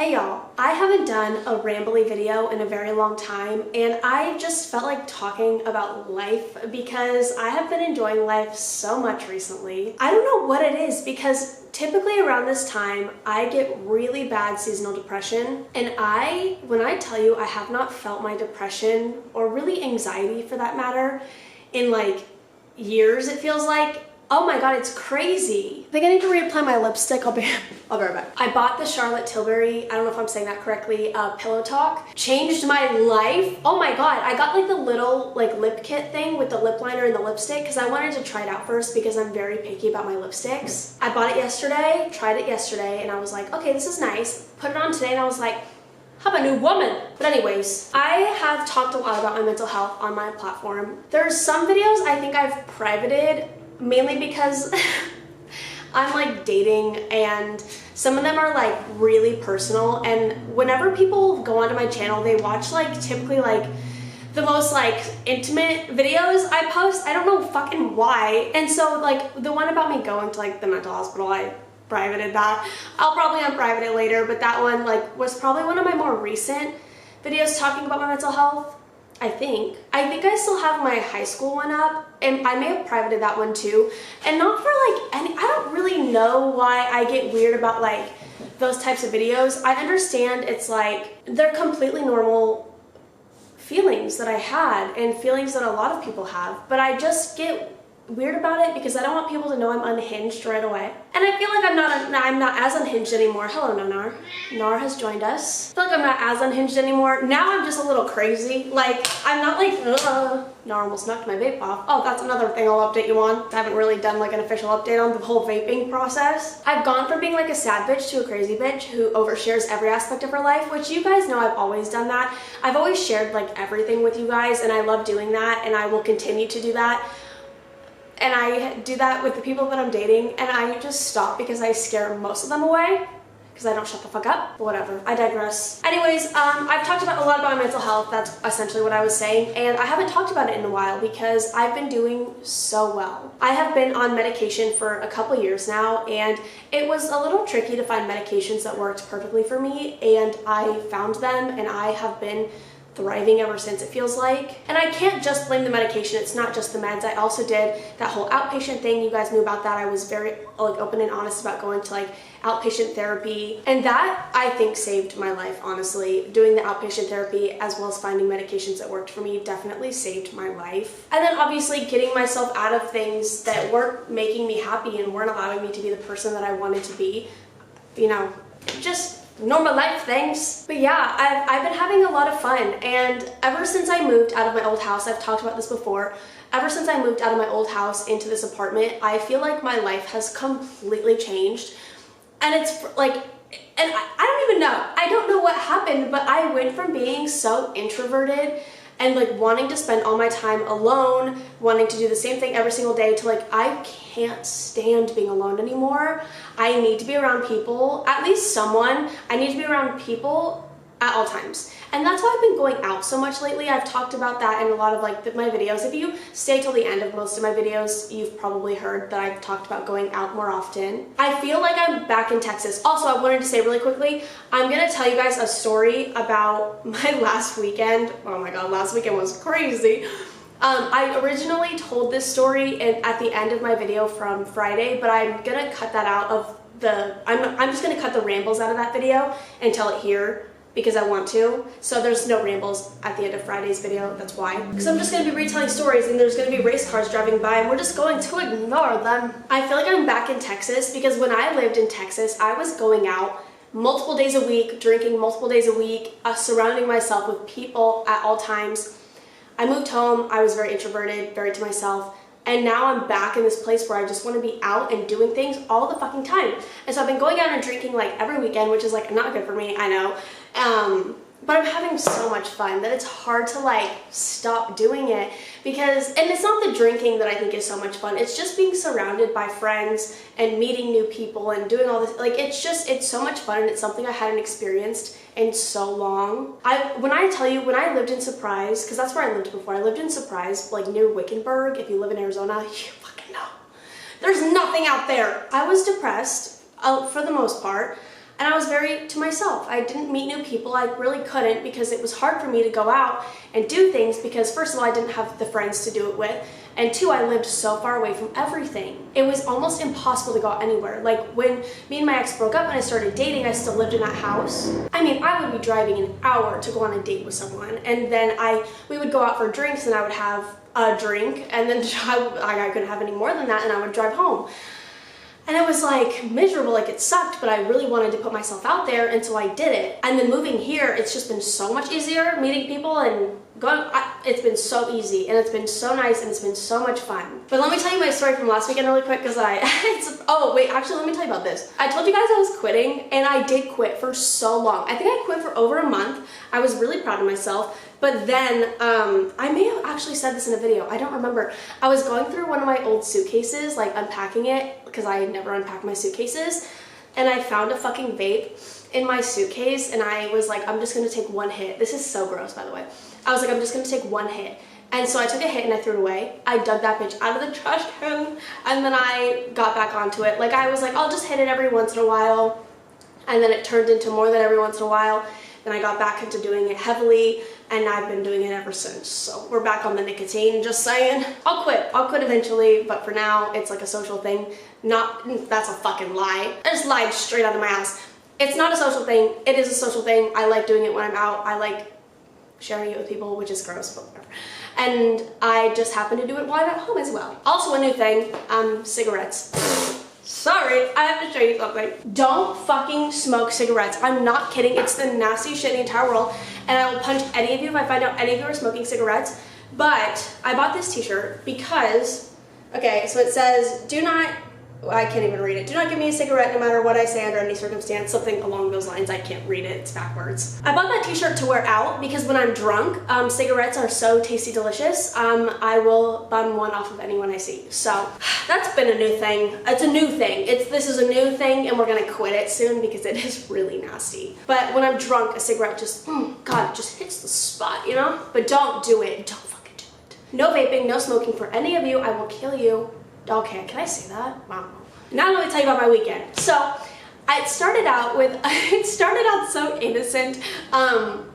Hey y'all, I haven't done a rambly video in a very long time, and I just felt like talking about life because I have been enjoying life so much recently. I don't know what it is because typically around this time I get really bad seasonal depression, and when I tell you I have not felt my depression or really anxiety for that matter in like years, it feels like. Oh my god, it's crazy. I think I need to reapply my lipstick. I'll be right back. I bought the Charlotte Tilbury, I don't know if I'm saying that correctly, Pillow Talk. Changed my life. Oh my god, I got like the little like lip kit thing with the lip liner and the lipstick because I wanted to try it out first because I'm very picky about my lipsticks. I bought it yesterday, tried it yesterday, and I was like, okay, this is nice. Put it on today and I was like, I'm a new woman. But anyways, I have talked a lot about my mental health on my platform. There's some videos I think I've privated mainly because I'm like dating, and some of them are like really personal, and whenever people go onto my channel they watch like typically like the most like intimate videos I post. I don't know fucking why. And so like the one about me going to like the mental hospital, I privated that. I'll probably unprivate it later, but that one like was probably one of my more recent videos talking about my mental health. I think I still have my high school one up, and I may have privated that one too. And not for like any, I don't really know why I get weird about like those types of videos. I understand it's like they're completely normal feelings that I had and feelings that a lot of people have, but I just get weird about it because I don't want people to know I'm unhinged right away. And I feel like I'm not as unhinged anymore. Hello, Nar. Nar has joined us. I feel like I'm not as unhinged anymore. Now I'm just a little crazy. Like, I'm not like, Nar almost knocked my vape off. Oh, that's another thing I'll update you on. I haven't really done like an official update on the whole vaping process. I've gone from being like a sad bitch to a crazy bitch who overshares every aspect of her life, which you guys know I've always done that. I've always shared like everything with you guys, and I love doing that, and I will continue to do that. And I do that with the people that I'm dating, and I just stop because I scare most of them away because I don't shut the fuck up. But whatever, I digress. Anyways, I've talked about a lot about my mental health. That's essentially what I was saying, and I haven't talked about it in a while because I've been doing so well. I have been on medication for a couple years now, and it was a little tricky to find medications that worked perfectly for me, and I found them, and I have been thriving ever since, it feels like. And I can't just blame the medication, it's not just the meds. I also did that whole outpatient thing. You guys knew about that. I was very like open and honest about going to like outpatient therapy, and that I think saved my life, honestly. Doing the outpatient therapy as well as finding medications that worked for me definitely saved my life. And then obviously getting myself out of things that weren't making me happy and weren't allowing me to be the person that I wanted to be, you know, just normal life things. But yeah, I've been having a lot of fun, and ever since I moved out of my old house, I've talked about this before, ever since I moved out of my old house into this apartment, I feel like my life has completely changed. And it's like, and I don't even know, I don't know what happened, but I went from being so introverted and like wanting to spend all my time alone, wanting to do the same thing every single day, to like, I can't stand being alone anymore. I need to be around people, at least someone. I need to be around people at all times. And that's why I've been going out so much lately. I've talked about that in a lot of like my videos. If you stay till the end of most of my videos, you've probably heard that I've talked about going out more often. I feel like I'm back in Texas. Also, I wanted to say really quickly, I'm gonna tell you guys a story about my last weekend. Oh my god, last weekend was crazy. I originally told this story at the end of my video from Friday, but I'm gonna cut that out of I'm just gonna cut the rambles out of that video and tell it here because I want to. So there's no rambles at the end of Friday's video, that's why. Because I'm just gonna be retelling stories, and there's gonna be race cars driving by, and we're just going to ignore them. I feel like I'm back in Texas because when I lived in Texas, I was going out multiple days a week, drinking multiple days a week, surrounding myself with people at all times. I moved home, I was very introverted, very to myself, and now I'm back in this place where I just want to be out and doing things all the fucking time. And so I've been going out and drinking like every weekend, which is like not good for me, I know. But I'm having so much fun that it's hard to like stop doing it because, and it's not the drinking that I think is so much fun, it's just being surrounded by friends and meeting new people and doing all this, like it's so much fun, and it's something I hadn't experienced in so long. When I tell you, when I lived in Surprise, because that's where I lived before, I lived in Surprise, like near Wickenburg. If you live in Arizona, you fucking know. There's nothing out there. I was depressed for the most part. and I was very to myself. I didn't meet new people. I really couldn't because it was hard for me to go out and do things because first of all, I didn't have the friends to do it with, and two, I lived so far away from everything. It was almost impossible to go out anywhere. Like when me and my ex broke up and I started dating, I still lived in that house. I mean, I would be driving an hour to go on a date with someone, and then we would go out for drinks and I would have a drink, and then I couldn't have any more than that, and I would drive home. And it was like miserable, like it sucked, but I really wanted to put myself out there, and so I did it. And then moving here, it's just been so much easier meeting people and going, it's been so easy, and it's been so nice, and it's been so much fun. But let me tell you my story from last weekend really quick, because oh wait, actually let me tell you about this. I told you guys I was quitting, and I did quit for so long. I think I quit for over a month. I was really proud of myself. But then, I may have actually said this in a video, I don't remember. I was going through one of my old suitcases, like unpacking it, because I never unpack my suitcases, and I found a fucking vape in my suitcase, and I was like, I'm just gonna take one hit. This is so gross, by the way. I was like, I'm just gonna take one hit. And so I took a hit and I threw it away. I dug that bitch out of the trash can, and then I got back onto it. Like I was like, I'll just hit it every once in a while, and then it turned into more than every once in a while. Then I got back into doing it heavily, and I've been doing it ever since. So we're back on the nicotine, just saying. I'll quit eventually, but for now, it's like a social thing. That's a fucking lie. I just lied straight out of my ass. It's not a social thing, it is a social thing. I like doing it when I'm out. I like sharing it with people, which is gross, but whatever. And I just happen to do it while I'm at home as well. Also a new thing, cigarettes. Sorry, I have to show you something. Don't fucking smoke cigarettes. I'm not kidding. It's the nastiest shit in the entire world, and I will punch any of you if I find out any of you are smoking cigarettes. But I bought this t-shirt because, okay, so it says, I can't even read it. Do not give me a cigarette no matter what I say under any circumstance. Something along those lines. I can't read it. It's backwards. I bought that t-shirt to wear out because when I'm drunk, cigarettes are so tasty delicious. I will bum one off of anyone I see. So that's been a new thing. It's a new thing. This is a new thing, and we're gonna quit it soon because it is really nasty. But when I'm drunk, a cigarette just, God, it just hits the spot, you know? But don't do it. Don't fucking do it. No vaping, no smoking for any of you. I will kill you. Okay, can I say that? Wow. Now let me tell you about my weekend. So, it started out so innocent.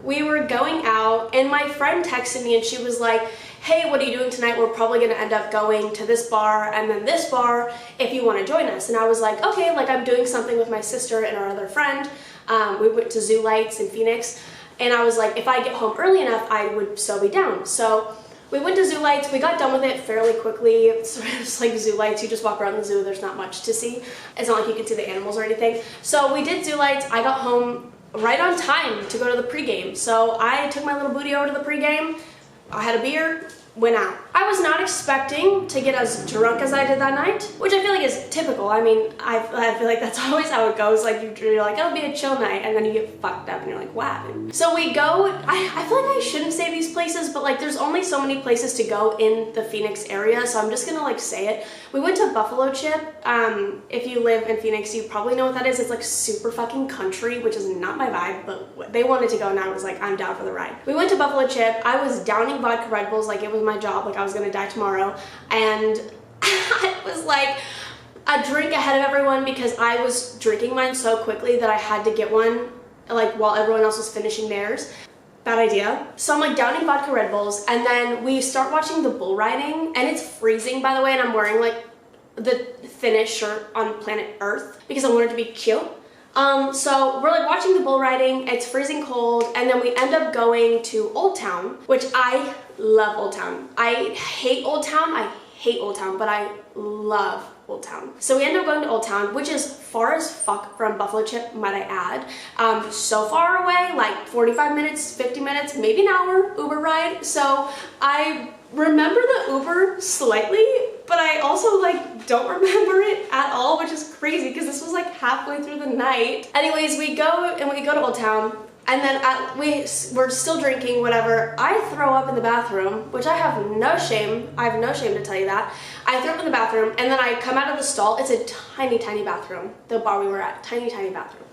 We were going out, and my friend texted me, and she was like, hey, what are you doing tonight? We're probably gonna end up going to this bar and then this bar if you wanna join us. And I was like, okay, like I'm doing something with my sister and our other friend. We went to Zoo Lights in Phoenix, and I was like, if I get home early enough, I would so be down. So, we went to Zoo Lights, we got done with it fairly quickly. It's like Zoo Lights, you just walk around the zoo, there's not much to see. It's not like you can see the animals or anything. So we did Zoo Lights, I got home right on time to go to the pregame. So I took my little booty over to the pregame, I had a beer, went out. I was not expecting to get as drunk as I did that night, which I feel like is typical. I mean, I feel like that's always how it goes. Like you're like, it'll be a chill night, and then you get fucked up and you're like, what happened? So we go, I feel like I shouldn't say these places, but like there's only so many places to go in the Phoenix area, so I'm just gonna like say it. We went to Buffalo Chip. If you live in Phoenix, you probably know what that is. It's like super fucking country, which is not my vibe, but they wanted to go and I was like, I'm down for the ride. We went to Buffalo Chip. I was downing vodka Red Bulls like it was my job, like I was gonna die tomorrow, and I was like a drink ahead of everyone because I was drinking mine so quickly that I had to get one like while everyone else was finishing theirs. Bad idea. So I'm like downing vodka Red Bulls, and then we start watching the bull riding, and it's freezing by the way, and I'm wearing like the thinnest shirt on planet Earth because I wanted to be cute. So we're like watching the bull riding, it's freezing cold, and then we end up going to Old Town, which I love Old Town. I hate Old Town, but I love Old Town. So we end up going to Old Town, which is far as fuck from Buffalo Chip, might I add. So far away, like 45 minutes, 50 minutes, maybe an hour Uber ride. So I remember the Uber slightly, but I also like don't remember it at all, which is crazy because this was like halfway through the night. Anyways, we go to Old Town. And then we're still drinking, whatever. I throw up in the bathroom, which I have no shame. I have no shame to tell you that. I throw up in the bathroom, and then I come out of the stall. It's a tiny, tiny bathroom. The bar we were at, tiny, tiny bathroom.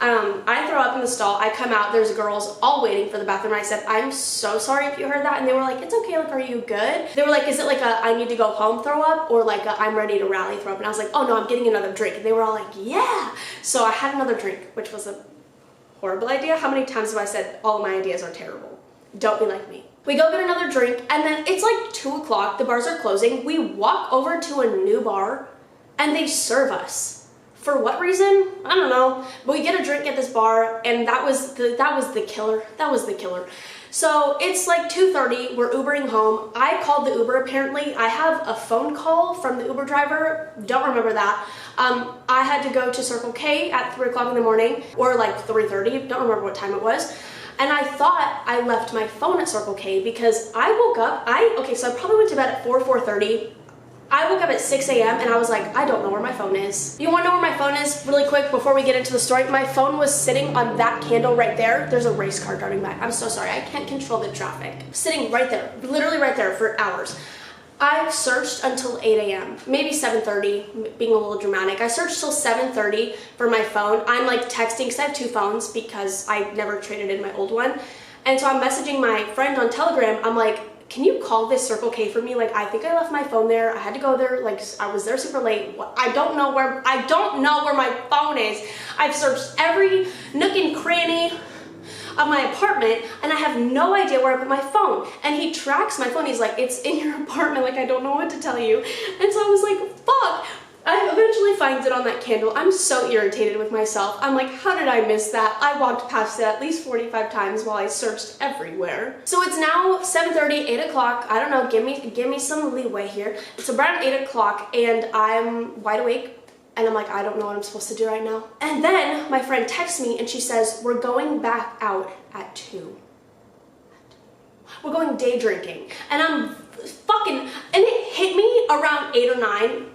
I throw up in the stall. I come out. There's girls all waiting for the bathroom. I said, I'm so sorry if you heard that. And they were like, it's okay. Like, are you good? They were like, is it like a I need to go home throw up, or like a I'm ready to rally throw up? And I was like, oh no, I'm getting another drink. And they were all like, yeah. So I had another drink, which was a horrible idea. How many times have I said all of my ideas are terrible? Don't be like me. We go get another drink, and then it's like 2 o'clock. The bars are closing. We walk over to a new bar, and they serve us. For what reason? I don't know. But we get a drink at this bar, and that was the killer. That was the killer. So it's like 2:30. We're Ubering home. I called the Uber. Apparently, I have a phone call from the Uber driver. Don't remember that. I had to go to Circle K at 3 o'clock in the morning, or like 3:30. Don't remember what time it was. And I thought I left my phone at Circle K because I woke up. So I probably went to bed at 4:30. I woke up at 6 a.m. and I was like, I don't know where my phone is. You wanna know where my phone is really quick before we get into the story? My phone was sitting on that candle right there. There's a race car driving by. I'm so sorry, I can't control the traffic. Sitting right there, literally right there for hours. I searched until 8 a.m., maybe 7:30, being a little dramatic. I searched till 7:30 for my phone. I'm like texting, because I have two phones because I never traded in my old one. And so I'm messaging my friend on Telegram. I'm like, can you call this Circle K for me? Like, I think I left my phone there. I had to go there. Like, I was there super late. I don't know where my phone is. I've searched every nook and cranny of my apartment, and I have no idea where I put my phone. And he tracks my phone. He's like, it's in your apartment. Like, I don't know what to tell you. And so I was like, fuck. I eventually find it on that candle. I'm so irritated with myself. I'm like, how did I miss that? I walked past it at least 45 times while I searched everywhere. So it's now 7:30, 8 o'clock. I don't know, give me some leeway here. It's around 8 o'clock and I'm wide awake. And I'm like, I don't know what I'm supposed to do right now. And then my friend texts me and she says, we're going back out at 2. We're going day drinking. And and it hit me around 8 or 9,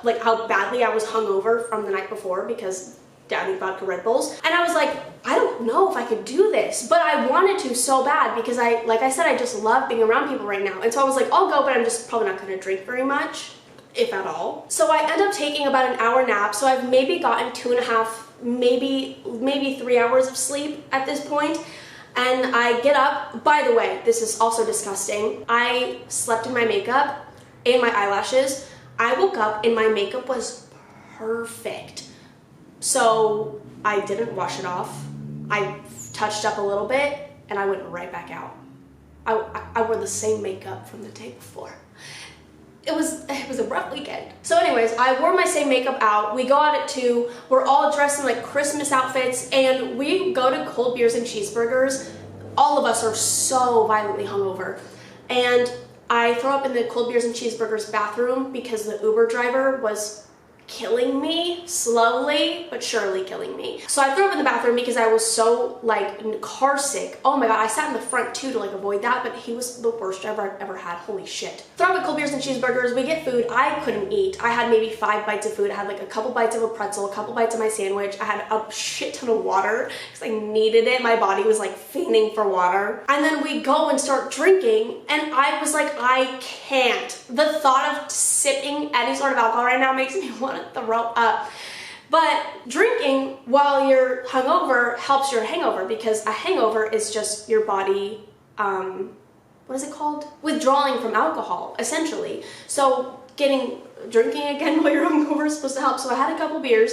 like how badly I was hungover from the night before because downing vodka Red Bulls. And I was like, I don't know if I could do this, but I wanted to so bad because like I said, I just love being around people right now. And so I was like, I'll go, but I'm just probably not gonna drink very much, if at all. So I end up taking about an hour nap. So I've maybe gotten 2.5, maybe 3 hours of sleep at this point. And I get up. By the way, this is also disgusting. I slept in my makeup and my eyelashes. I woke up and my makeup was perfect. So I didn't wash it off. I touched up a little bit and I went right back out. I wore the same makeup from the day before. It was a rough weekend. So anyways, I wore my same makeup out. We go out at 2. We're all dressed in like Christmas outfits and we go to Cold Beers and Cheeseburgers. All of us are so violently hungover. And I throw up in the Cold Beers and Cheeseburgers bathroom because the Uber driver was killing me, slowly but surely killing me. So I threw up in the bathroom because I was so like car sick. Oh my god, I sat in the front too to like avoid that, but he was the worst driver I've ever had. Holy shit. Throw up at Cold Beers and Cheeseburgers, we get food. I couldn't eat. I had maybe 5 bites of food. I had like a couple bites of a pretzel, a couple bites of my sandwich. I had a shit ton of water because I needed it. My body was like fainting for water. And then we go and start drinking and I was like, I can't. The thought of sipping any sort of alcohol right now makes me want to throw up. But drinking while you're hungover helps your hangover because a hangover is just your body, what is it called? Withdrawing from alcohol, essentially. So drinking again while you're hungover is supposed to help. So I had a couple beers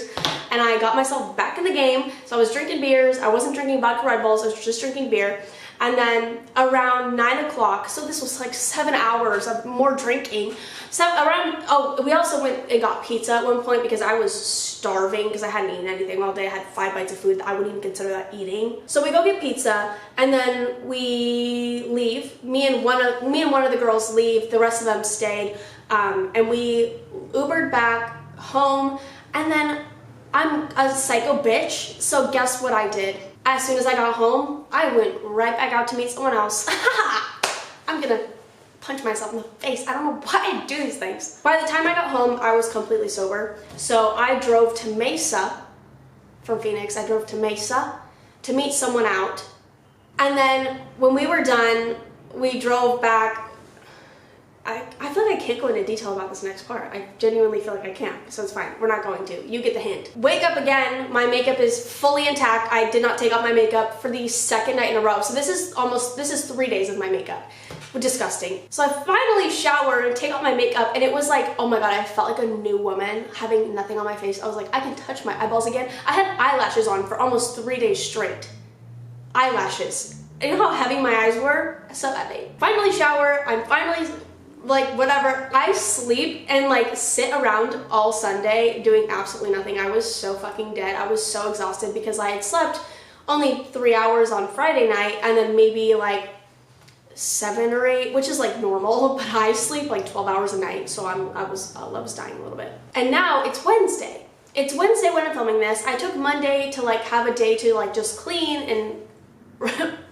and I got myself back in the game. So I was drinking beers. I wasn't drinking vodka Red Bulls. I was just drinking beer. And then around 9 o'clock, so this was like 7 hours of more drinking. So we also went and got pizza at one point because I was starving because I hadn't eaten anything all day. I had 5 bites of food. I wouldn't even consider that eating. So we go get pizza and then we leave. Me and one of the girls leave. The rest of them stayed. And we Ubered back home. And then I'm a psycho bitch. So guess what I did? As soon as I got home, I went right back out to meet someone else. I'm gonna punch myself in the face. I don't know why I do these things. By the time I got home, I was completely sober. So I drove to Mesa from Phoenix. I drove to Mesa to meet someone out. And then when we were done, we drove back. I feel like I can't go into detail about this next part. I genuinely feel like I can't, so it's fine. We're not going to. You get the hint. Wake up again. My makeup is fully intact. I did not take off my makeup for the second night in a row. So this is 3 days of my makeup. Disgusting. So I finally showered and take off my makeup, and it was like, oh my god, I felt like a new woman having nothing on my face. I was like, I can touch my eyeballs again. I had eyelashes on for almost 3 days straight. Eyelashes. And you know how heavy my eyes were? So heavy. Finally shower. I'm finally like whatever. I sleep and like sit around all Sunday doing absolutely nothing. I was so fucking dead. I was so exhausted because I had slept only 3 hours on Friday night and then maybe like 7 or 8, which is like normal, but I sleep like 12 hours a night, so I was dying a little bit. And now it's Wednesday. It's Wednesday when I'm filming this. I took Monday to like have a day to like just clean and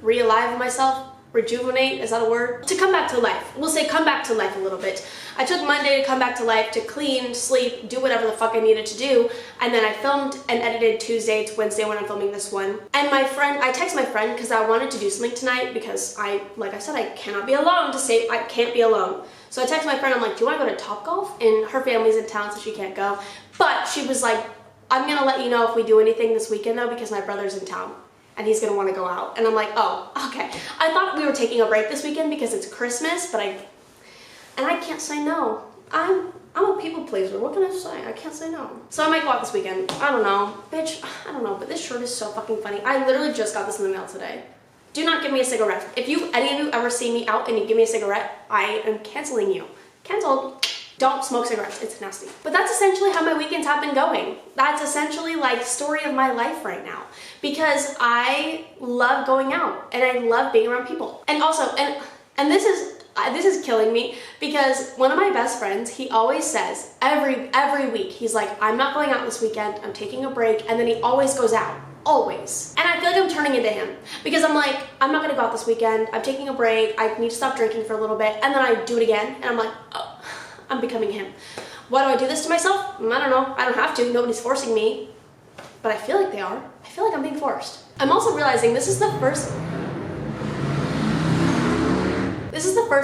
re-alive myself. Rejuvenate, is that a word? To come back to life. We'll say come back to life a little bit. I took Monday to come back to life, to clean, sleep, do whatever the fuck I needed to do, and then I filmed and edited Tuesday. It's Wednesday when I'm filming this one. And my friend, I text my friend because I wanted to do something tonight because like I said, I cannot be alone to say I can't be alone. So I text my friend, I'm like, do you want to go to Topgolf? And her family's in town, so she can't go. But she was like, I'm gonna let you know if we do anything this weekend though, because my brother's in town and he's gonna wanna go out. And I'm like, oh, okay. I thought we were taking a break this weekend because it's Christmas, but I can't say no. I'm a people pleaser, what can I say? I can't say no. So I might go out this weekend. I don't know. Bitch, I don't know, but this shirt is so fucking funny. I literally just got this in the mail today. Do not give me a cigarette. If any of you ever see me out and you give me a cigarette, I am canceling you. Canceled. Don't smoke cigarettes, it's nasty. But that's essentially how my weekends have been going. That's essentially like story of my life right now. Because I love going out and I love being around people. And also, and this is killing me because one of my best friends, he always says every week, he's like, I'm not going out this weekend, I'm taking a break, and then he always goes out. Always. And I feel like I'm turning into him because I'm like, I'm not gonna go out this weekend, I'm taking a break, I need to stop drinking for a little bit, and then I do it again, and I'm like, oh. I'm becoming him. Why do I do this to myself? I don't know. I don't have to. Nobody's forcing me. But I feel like they are. I feel like I'm being forced. I'm also realizing this is the first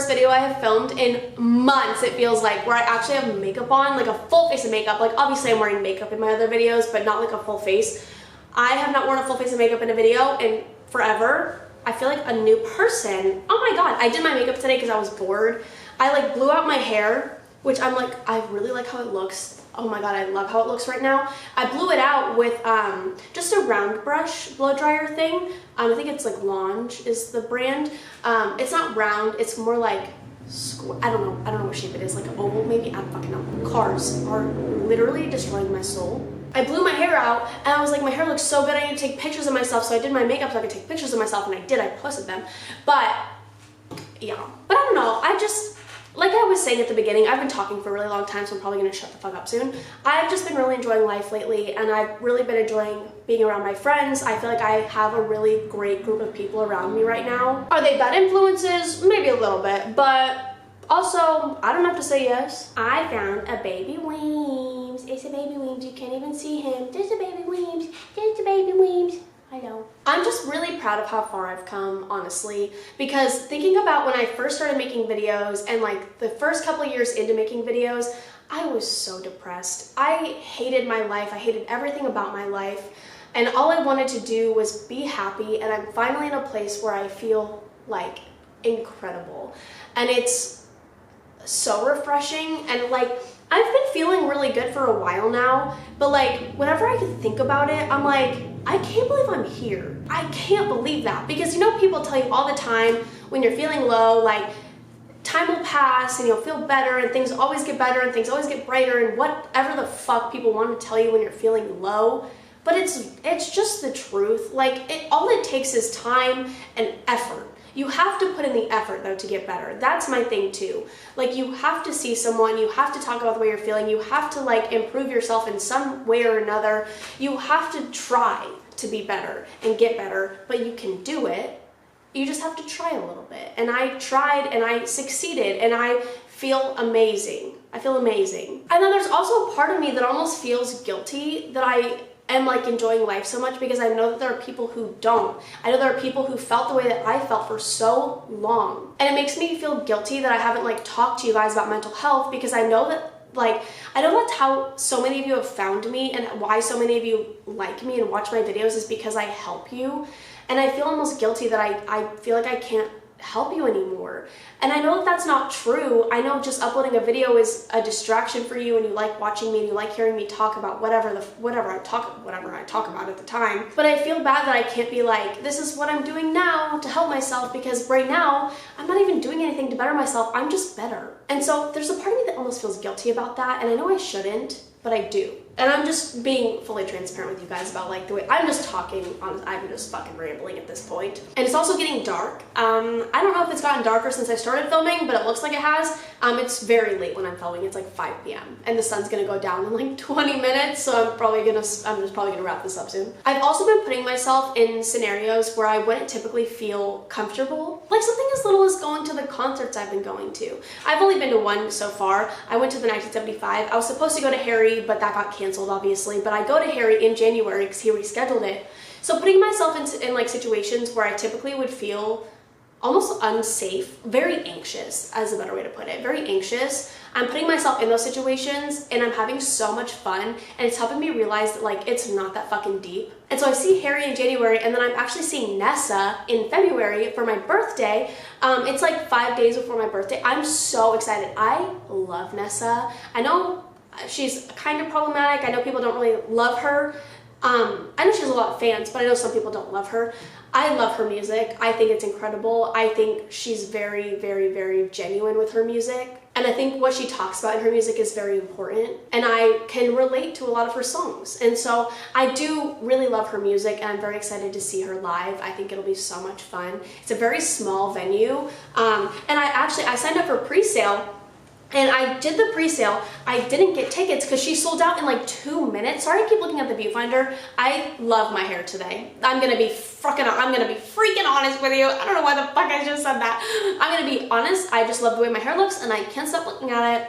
video I have filmed in months, it feels like, where I actually have makeup on, like a full face of makeup. Like obviously I'm wearing makeup in my other videos, but not like a full face. I have not worn a full face of makeup in a video in forever. I feel like a new person. Oh my god, I did my makeup today because I was bored. I like blew out my hair, which I'm like, I really like how it looks. Oh my god, I love how it looks right now. I blew it out with just a round brush blow dryer thing. I think it's like Lange is the brand. It's not round, it's more like, I don't know what shape it is, like an oval maybe, I don't fucking know. Cars are literally destroying my soul. I blew my hair out and I was like, my hair looks so good, I need to take pictures of myself, so I did my makeup so I could take pictures of myself, and I did, I posted them. But, yeah. But I don't know, like I was saying at the beginning, I've been talking for a really long time, so I'm probably gonna shut the fuck up soon. I've just been really enjoying life lately, and I've really been enjoying being around my friends. I feel like I have a really great group of people around me right now. Are they bad influences? Maybe a little bit, but also, I don't have to say yes. I found a baby Weems. It's a baby Weems, you can't even see him. There's a baby Weems, there's a baby Weems. I know. I'm just really proud of how far I've come, honestly, because thinking about when I first started making videos and like the first couple of years into making videos, I was so depressed. I hated my life. I hated everything about my life. And all I wanted to do was be happy, and I'm finally in a place where I feel like incredible. And it's so refreshing, and like I've been feeling really good for a while now, but like whenever I think about it, I'm like, I can't believe I'm here. I can't believe that, because you know, people tell you all the time when you're feeling low, like time will pass and you'll feel better and things always get better and things always get brighter and whatever the fuck people want to tell you when you're feeling low. But it's just the truth. Like all it takes is time and effort. You have to put in the effort though to get better. That's my thing too. Like you have to see someone, you have to talk about the way you're feeling, you have to like improve yourself in some way or another. You have to try to be better and get better, but you can do it. You just have to try a little bit. And I tried and I succeeded and I feel amazing. I feel amazing. And then there's also a part of me that almost feels guilty that I am like enjoying life so much because I know that there are people who don't. I know there are people who felt the way that I felt for so long. And it makes me feel guilty that I haven't like talked to you guys about mental health, because I know that I know that's how so many of you have found me, and why so many of you like me and watch my videos is because I help you. And I feel almost guilty that I feel like I can't help you anymore. And I know that that's not true. I know just uploading a video is a distraction for you, and you like watching me and you like hearing me talk about whatever I talk about at the time. But I feel bad that I can't be like, this is what I'm doing now to help myself, because right now I'm not even doing anything to better myself. I'm just better. And so there's a part of me that almost feels guilty about that, and I know I shouldn't, but I do. And I'm just being fully transparent with you guys about like the way I'm just talking, I'm just fucking rambling at this point. And it's also getting dark. I don't know if it's gotten darker since I started filming, but it looks like it has. It's very late when I'm filming. It's like 5 p.m. and the sun's gonna go down in like 20 minutes, so I'm just probably gonna wrap this up soon. I've also been putting myself in scenarios where I wouldn't typically feel comfortable. Like something as little as going to the concerts I've been going to. I've only been to one so far. I went to the 1975. I was supposed to go to Harry, but that got canceled obviously, but I go to Harry in January because he rescheduled it. So putting myself in like situations where I typically would feel almost unsafe, very anxious, as a better way to put it, very anxious. I'm putting myself in those situations and I'm having so much fun, and it's helping me realize that like it's not that fucking deep. And so I see Harry in January, and then I'm actually seeing Nessa in February for my birthday. It's like 5 days before my birthday. I'm so excited. I love Nessa. I know she's kind of problematic. I know people don't really love her. I know she has a lot of fans, but I know some people don't love her. I love her music. I think it's incredible. I think she's very, very, very genuine with her music. And I think what she talks about in her music is very important. And I can relate to a lot of her songs. And so I do really love her music, and I'm very excited to see her live. I think it'll be so much fun. It's a very small venue. And I signed up for pre-sale. And I did the pre-sale. I didn't get tickets because she sold out in like 2 minutes. Sorry, I keep looking at the viewfinder. I love my hair today. I'm gonna be freaking honest with you. I don't know why the fuck I just said that. I'm gonna be honest. I just love the way my hair looks, and I can't stop looking at it.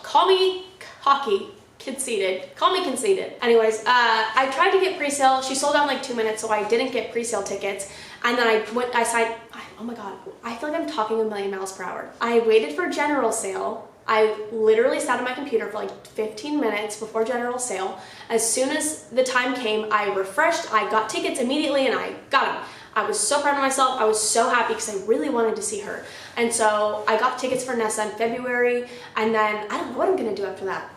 Call me cocky. Conceited. Call me conceited. Anyways, I tried to get pre-sale. She sold out in like 2 minutes, so I didn't get pre-sale tickets. And then I signed, oh my God, I feel like I'm talking a million miles per hour. I waited for general sale. I literally sat on my computer for like 15 minutes before general sale. As soon as the time came, I refreshed, I got tickets immediately, and I got them. I was so proud of myself. I was so happy because I really wanted to see her. And so I got tickets for Nessa in February, and then I don't know what I'm gonna do after that.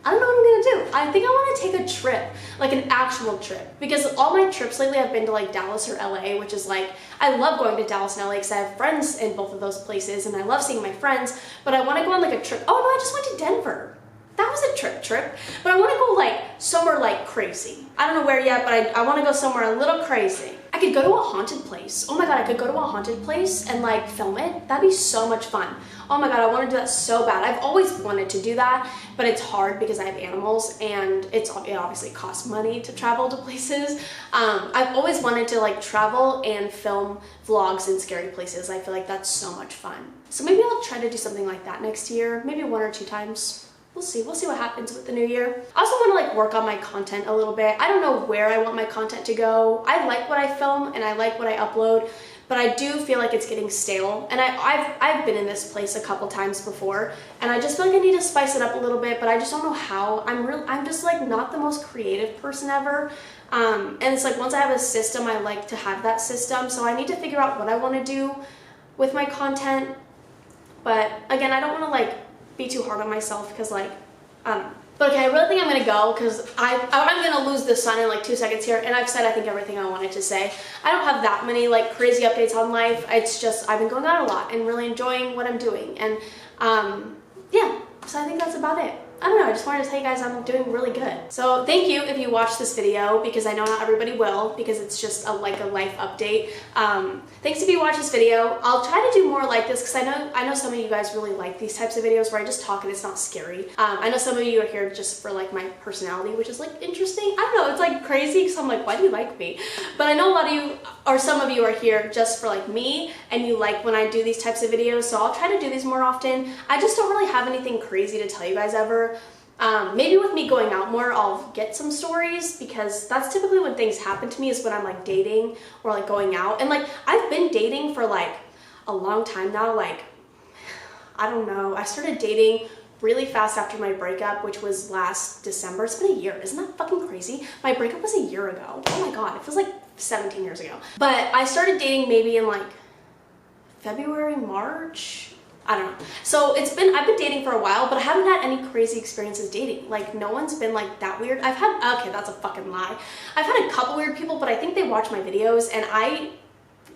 I don't know what I'm gonna do. I think I wanna take a trip, like an actual trip, because all my trips lately I've been to like Dallas or LA, which is like, I love going to Dallas and LA because I have friends in both of those places and I love seeing my friends, but I wanna go on like a trip. Oh no, I just went to Denver. That was a trip, but I wanna go like somewhere like crazy. I don't know where yet, but I wanna go somewhere a little crazy. I could go to a haunted place. Oh my God, I could go to a haunted place and like film it. That'd be so much fun. Oh my God, I want to do that so bad. I've always wanted to do that, but it's hard because I have animals, and it obviously costs money to travel to places. I've always wanted to like travel and film vlogs in scary places. I feel like that's so much fun. So maybe I'll try to do something like that next year, maybe 1 or 2 times. We'll see what happens with the new year. I also want to like work on my content a little bit. I don't know where I want my content to go. I like what I film and I like what I upload, but I do feel like it's getting stale. And I've been in this place a couple times before, and I just feel like I need to spice it up a little bit, but I just don't know how. I'm just like not the most creative person ever. And it's like once I have a system, I like to have that system. So I need to figure out what I want to do with my content. But again, I don't want to like be too hard on myself because like, I don't know. But okay, I really think I'm gonna go because I'm gonna lose the sun in like 2 seconds here, and I've said I think everything I wanted to say. I don't have that many like crazy updates on life. It's just I've been going out a lot and really enjoying what I'm doing, and yeah, so I think that's about it. I don't know, I just wanted to tell you guys I'm doing really good. So thank you if you watched this video, because I know not everybody will, because it's just a life update. Thanks if you watched this video. I'll try to do more like this because I know some of you guys really like these types of videos where I just talk and it's not scary. I know some of you are here just for like my personality, which is like interesting. I don't know, it's like crazy because I'm like, why do you like me? But I know a lot of you, or some of you are here just for like me, and you like when I do these types of videos, so I'll try to do these more often. I just don't really have anything crazy to tell you guys ever. Maybe with me going out more, I'll get some stories, because that's typically when things happen to me, is when I'm like dating or like going out. And like, I've been dating for like a long time now. Like, I don't know. I started dating really fast after my breakup, which was last December. It's been a year. Isn't that fucking crazy? My breakup was a year ago. Oh my God, it feels like 17 years ago. But I started dating maybe in like February, March. I don't know. So I've been dating for a while, but I haven't had any crazy experiences dating. Like, no one's been like that weird. Okay, that's a fucking lie. I've had a couple weird people, but I think they watch my videos, and I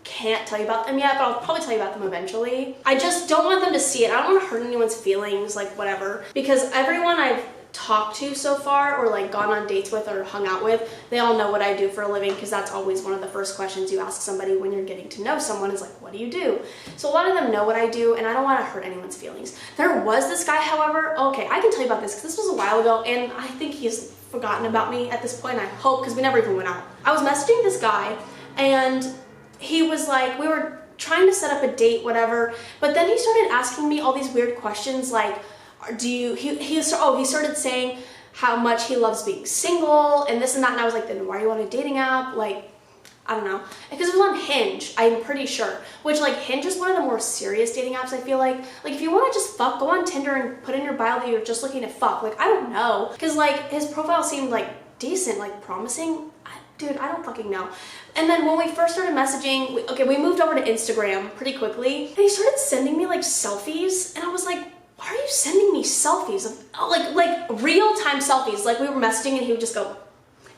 can't tell you about them yet, but I'll probably tell you about them eventually. I just don't want them to see it. I don't want to hurt anyone's feelings, like whatever, because everyone I've talked to so far, or like gone on dates with or hung out with, they all know what I do for a living, because that's always one of the first questions you ask somebody when you're getting to know someone, is like, what do you do? So a lot of them know what I do, and I don't want to hurt anyone's feelings. There was this guy, however, okay, I can tell you about this, because this was a while ago, and I think he's forgotten about me at this point. I hope, because we never even went out. I was messaging this guy, and he was like, we were trying to set up a date, whatever, but then he started asking me all these weird questions, like, he started saying how much he loves being single and this and that, and I was like, then why are you on a dating app? Like, I don't know, because it was on Hinge, I'm pretty sure, which, like, Hinge is one of the more serious dating apps, I feel like if you want to just fuck, go on Tinder and put in your bio that you're just looking to fuck. Like, I don't know, because like his profile seemed like decent, like promising. Dude, I don't fucking know. And then when we first started messaging, we moved over to Instagram pretty quickly, and he started sending me like selfies, and I was like, why are you sending me selfies of like real-time selfies? Like, we were messaging and he would just go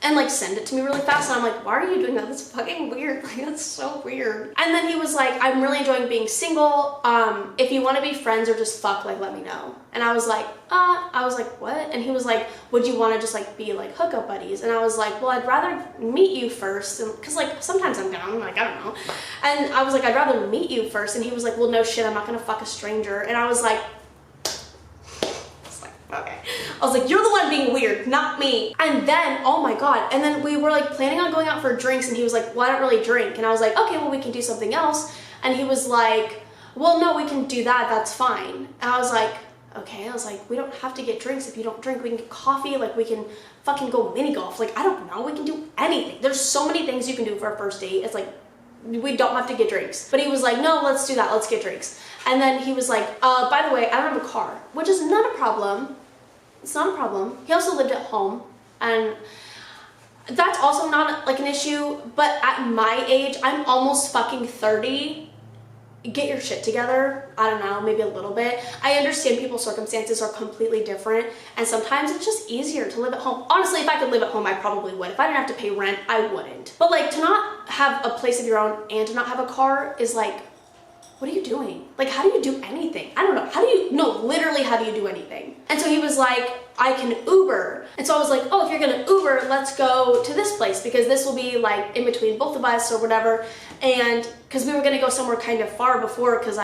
and like send it to me really fast, and I'm like, why are you doing that? That's fucking weird. Like, that's so weird. And then he was like, I'm really enjoying being single. If you want to be friends or just fuck, like, let me know. And I was like, what? And he was like, would you want to just like be like hookup buddies? And I was like, well, I'd rather meet you first, because like sometimes I'm down, like, I don't know. And I was like, I'd rather meet you first. And he was like, well, no shit, I'm not gonna fuck a stranger. And I was like, okay. I was like, you're the one being weird, not me. And then, oh my God, and then we were like planning on going out for drinks, and he was like, well, I don't really drink. And I was like, okay, well, we can do something else. And he was like, well, no, we can do that, that's fine. And I was like, okay. I was like, we don't have to get drinks if you don't drink. We can get coffee, like, we can fucking go mini golf. Like, I don't know, we can do anything. There's so many things you can do for a first date. It's like, we don't have to get drinks. But he was like, no, let's do that, let's get drinks. And then he was like, by the way, I don't have a car, which is not a problem. It's not a problem. He also lived at home, and that's also not like an issue, but at my age, I'm almost fucking 30. Get your shit together. I don't know, maybe a little bit. I understand people's circumstances are completely different, and sometimes it's just easier to live at home. Honestly, if I could live at home, I probably would. If I didn't have to pay rent, I wouldn't. But like, to not have a place of your own and to not have a car is like, what are you doing? Like, how do you do anything? I don't know. Literally, how do you do anything? And so he was like, I can Uber. And so I was like, oh, if you're gonna Uber, let's go to this place, because this will be like in between both of us or whatever. And because we were gonna go somewhere kind of far before, because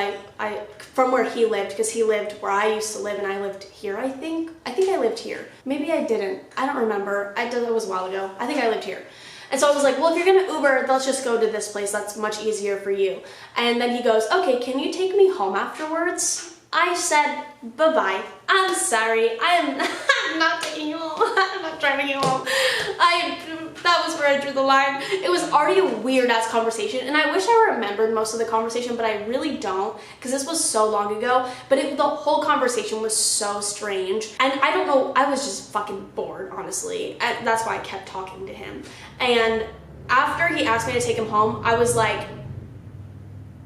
from where he lived, because he lived where I used to live and I lived here, I think I lived here. Maybe I didn't. I don't remember. It was a while ago. I think I lived here. And so I was like, well, if you're gonna Uber, let's just go to this place. That's much easier for you. And then he goes, okay, can you take me home afterwards? I said, bye-bye. I'm sorry. I'm not taking you home. I'm not driving you home. That was where I drew the line. It was already a weird-ass conversation, and I wish I remembered most of the conversation, but I really don't, because this was so long ago. But the whole conversation was so strange, and I don't know, I was just fucking bored, honestly. And that's why I kept talking to him. And after he asked me to take him home, I was like,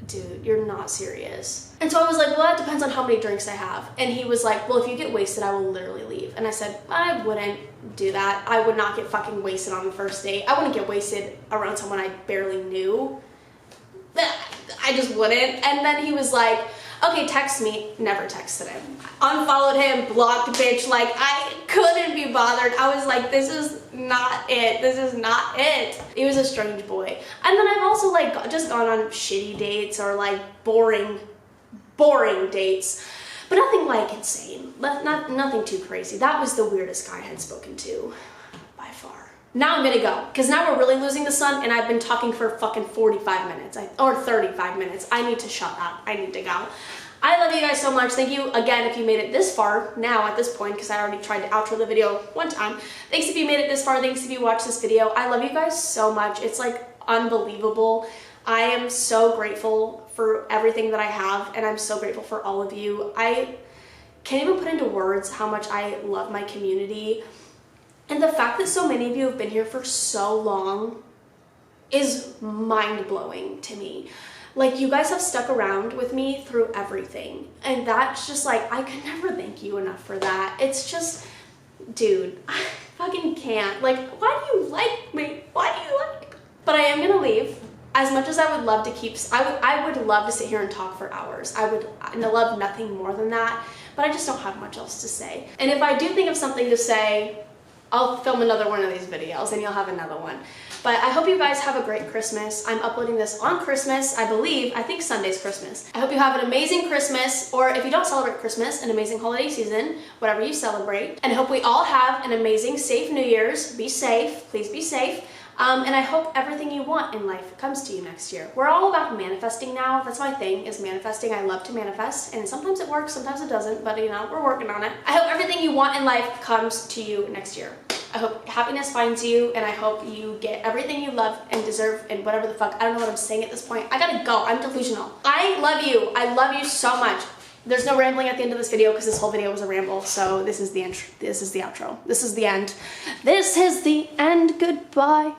dude, you're not serious. And so I was like, well, that depends on how many drinks I have. And he was like, well, if you get wasted, I will literally leave. And I said, I wouldn't do that. I would not get fucking wasted on the first date. I wouldn't get wasted around someone I barely knew. I just wouldn't. And then he was like, okay, text me. Never texted him. Unfollowed him, blocked bitch. Like, I couldn't be bothered. I was like, this is not it. This is not it. He was a strange boy. And then I've also like just gone on shitty dates or like boring dates, but nothing like insane. Nothing too crazy. That was the weirdest guy I had spoken to by far. Now I'm gonna go, because now we're really losing the sun, and I've been talking for fucking 45 minutes, or 35 minutes. I need to shut up. I need to go. I love you guys so much. Thank you again if you made it this far now at this point, because I already tried to outro the video one time. Thanks if you made it this far. Thanks if you watched this video. I love you guys so much. It's like unbelievable. I am so grateful for everything that I have, and I'm so grateful for all of you. I can't even put into words how much I love my community. And the fact that so many of you have been here for so long is mind-blowing to me. Like, you guys have stuck around with me through everything. And that's just like, I could never thank you enough for that. It's just, dude, I fucking can't. Like, why do you like me? Why do you like me? But I am gonna leave. As much as I would love to keep, I would love to sit here and talk for hours. I would love nothing more than that, but I just don't have much else to say. And if I do think of something to say, I'll film another one of these videos and you'll have another one. But I hope you guys have a great Christmas. I'm uploading this on Christmas, I think Sunday's Christmas. I hope you have an amazing Christmas, or if you don't celebrate Christmas, an amazing holiday season, whatever you celebrate. And I hope we all have an amazing, safe New Year's. Be safe, please be safe. And I hope everything you want in life comes to you next year. We're all about manifesting now. That's my thing, is manifesting. I love to manifest, and sometimes it works, sometimes it doesn't, but you know, we're working on it. I hope everything you want in life comes to you next year. I hope happiness finds you, and I hope you get everything you love and deserve and whatever the fuck. I don't know what I'm saying at this point. I gotta go. I'm delusional. I love you. I love you so much. There's no rambling at the end of this video because this whole video was a ramble. So this is the intro. This is the outro. This is the end. This is the end. Goodbye.